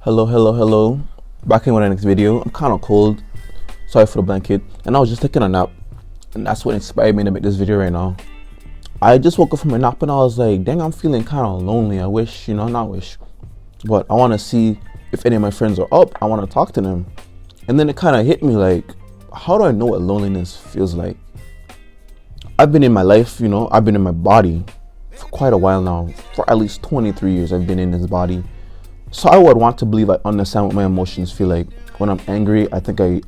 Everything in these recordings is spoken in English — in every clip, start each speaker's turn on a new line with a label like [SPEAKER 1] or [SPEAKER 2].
[SPEAKER 1] Hello. Back in with the next video. I'm kind of cold. Sorry for the blanket. And I was just taking a nap. And that's what inspired me to make this video right now. I just woke up from a nap and I was like, dang, I'm feeling kind of lonely. I wish, not wish. But I want to see if any of my friends are up. I want to talk to them. And then it kind of hit me like, how do I know what loneliness feels like? I've been in my life, I've been in my body for quite a while now. For at least 23 years, I've been in this body. So I would want to believe I understand what my emotions feel like. When I'm angry, I think I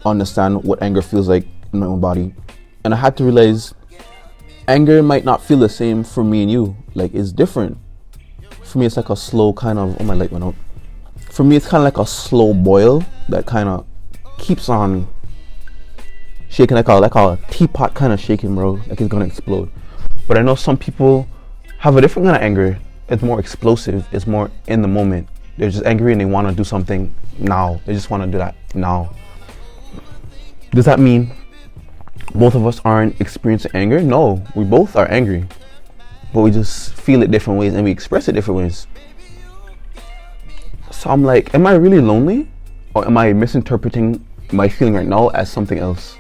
[SPEAKER 1] understand what anger feels like in my own body. And I had to realize anger might not feel the same for me and you. Like, it's different. For me, it's like a slow kind of, my light went out. For me, it's kind of like a slow boil that kind of keeps on shaking, like a teapot kind of shaking, bro. Like it's gonna explode. But I know some people have a different kind of anger. It's more explosive. It's more in the moment. They're just angry and they want to do something now. They just want to do that now. Does that mean both of us aren't experiencing anger? No, we both are angry, but we just feel it different ways and we express it different ways. So I'm like, am I really lonely, or am I misinterpreting my feeling right now as something else?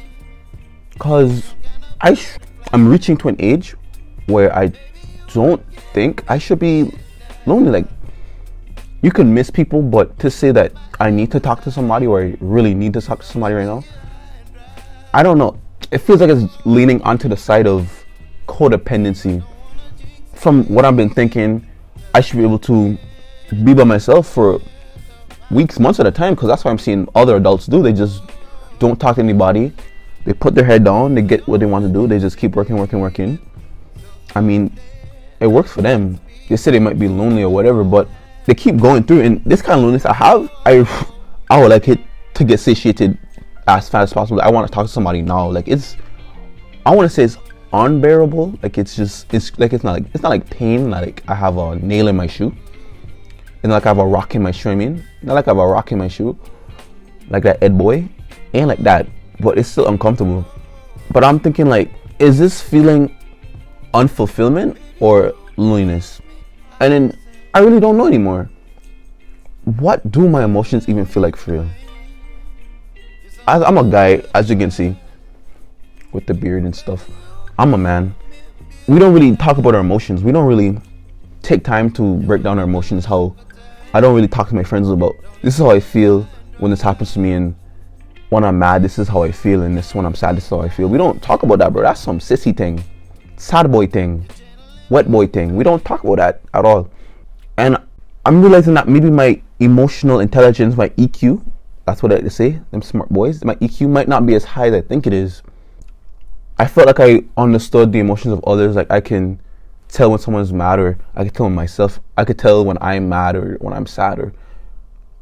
[SPEAKER 1] Because I'm reaching to an age where I don't think I should be lonely. Like, you can miss people, but to say that I need to talk to somebody, or I really need to talk to somebody right now, I don't know. It feels like it's leaning onto the side of codependency. From what I've been thinking, I should be able to be by myself for weeks, months at a time, because that's what I'm seeing other adults do. They just don't talk to anybody. They put their head down, they get what they want to do, they just keep working. I mean, it works for them. They say they might be lonely or whatever, but they keep going through. And this kind of loneliness I have, I would like it to get satiated as fast as possible. I want to talk to somebody now. Like, I want to say it's unbearable. Like, it's not like pain. Like I have a nail in my shoe, and like I have a rock in my shoe. Not like I have a rock in my shoe, like that Ed Boy, ain't like that. But it's still uncomfortable. But I'm thinking, like, is this feeling unfulfillment or loneliness? And then I really don't know anymore. What do my emotions even feel like for real? I'm a guy, as you can see, with the beard and stuff. I'm a man. We don't really talk about our emotions. We don't really take time to break down our emotions. How I don't really talk to my friends about, this is how I feel when this happens to me, and when I'm mad, this is how I feel, and when I'm sad, this is how I feel. We don't talk about that, bro. That's some sissy thing, sad boy thing, wet boy thing. We don't talk about that at all. And I'm realizing that maybe my emotional intelligence, my EQ, that's what they say, them smart boys, my EQ might not be as high as I think it is. I felt like I understood the emotions of others. Like, I can tell when someone's mad, or I can tell myself. I could tell when I'm mad or when I'm sad, or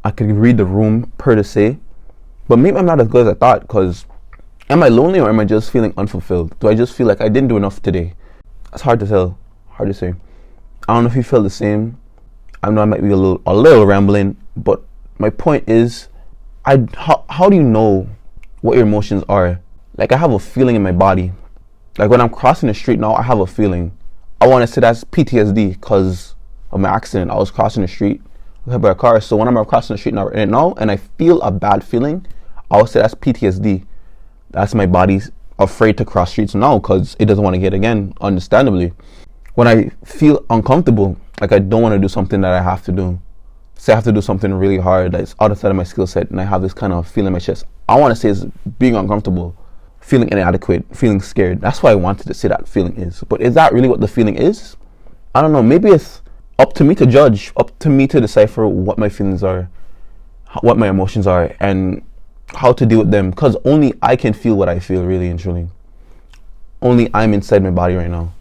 [SPEAKER 1] I can read the room per se. But maybe I'm not as good as I thought, because am I lonely, or am I just feeling unfulfilled? Do I just feel like I didn't do enough today? It's hard to tell, hard to say. I don't know if you feel the same. I know I might be a little rambling, but my point is, how do you know what your emotions are? Like, I have a feeling in my body. Like, when I'm crossing the street now, I have a feeling. I want to say that's PTSD because of my accident. I was crossing the street hit by a car. So when I'm crossing the street now and I feel a bad feeling, I would say that's PTSD. That's my body afraid to cross streets now because it doesn't want to get again, understandably. When I feel uncomfortable, like I don't want to do something that I have to do. Say I have to do something really hard that's outside of my skill set, and I have this kind of feeling in my chest. I want to say it's being uncomfortable, feeling inadequate, feeling scared. That's why I wanted to say that feeling is. But is that really what the feeling is? I don't know. Maybe it's up to me to judge, up to me to decipher what my feelings are, what my emotions are, and how to deal with them. Because only I can feel what I feel, really and truly. Only I'm inside my body right now.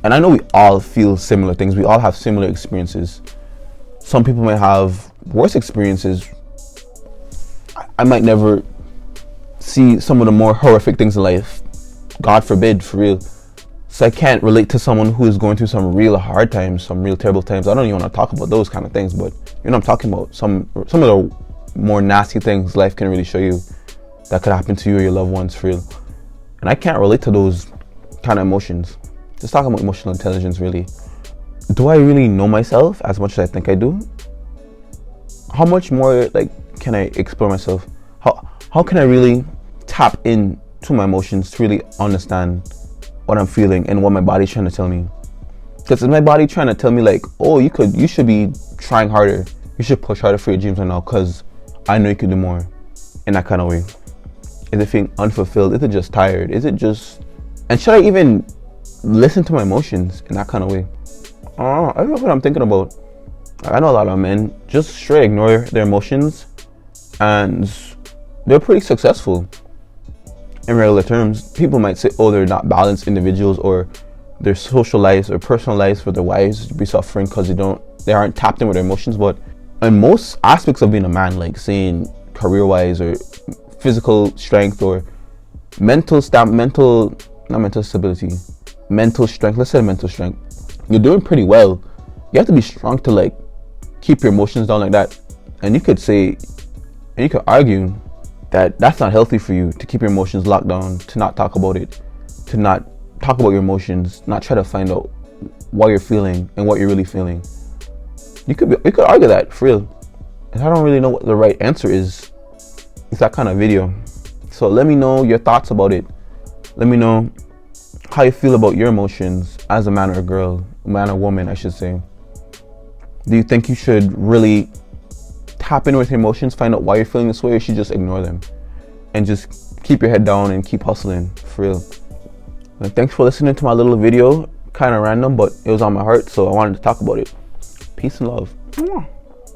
[SPEAKER 1] And I know we all feel similar things. We all have similar experiences. Some people might have worse experiences. I might never see some of the more horrific things in life. God forbid, for real. So I can't relate to someone who is going through some real hard times, some real terrible times. I don't even want to talk about those kind of things, but I'm talking about some of the more nasty things life can really show you that could happen to you or your loved ones, for real. And I can't relate to those kind of emotions. Just talking about emotional intelligence, really. Do I really know myself as much as I think I do? how much more like can I explore myself? How can I really tap into my emotions to really understand what I'm feeling and what my body's trying to tell me? Because is my body trying to tell me like, oh, you should be trying harder, you should push harder for your dreams right now, because I know you can do more, in that kind of way? Is it feeling unfulfilled? Is it just tired? Is it just, and should I even listen to my emotions in that kind of way? I don't know what I'm thinking about. I know a lot of men just straight ignore their emotions, and they're pretty successful in regular terms. People might say, oh, they're not balanced individuals, or their social lives or personal lives for their wives be suffering because they aren't tapped in with their emotions. But in most aspects of being a man, like saying career-wise or physical strength or mental strength, let's say mental strength, you're doing pretty well. You have to be strong to like keep your emotions down like that. And you could say, and you could argue that that's not healthy for you, to keep your emotions locked down, to not talk about it, to not talk about your emotions, not try to find out what you're feeling and what you're really feeling. You could argue that for real. And I don't really know what the right answer is. It's that kind of video. So let me know your thoughts about it. Let me know how you feel about your emotions as a man or a girl, man or woman, I should say. Do you think you should really tap in with your emotions, find out why you're feeling this way, or you should just ignore them and just keep your head down and keep hustling for real? And thanks for listening to my little video. Kind of random, but it was on my heart, so I wanted to talk about it. Peace and love.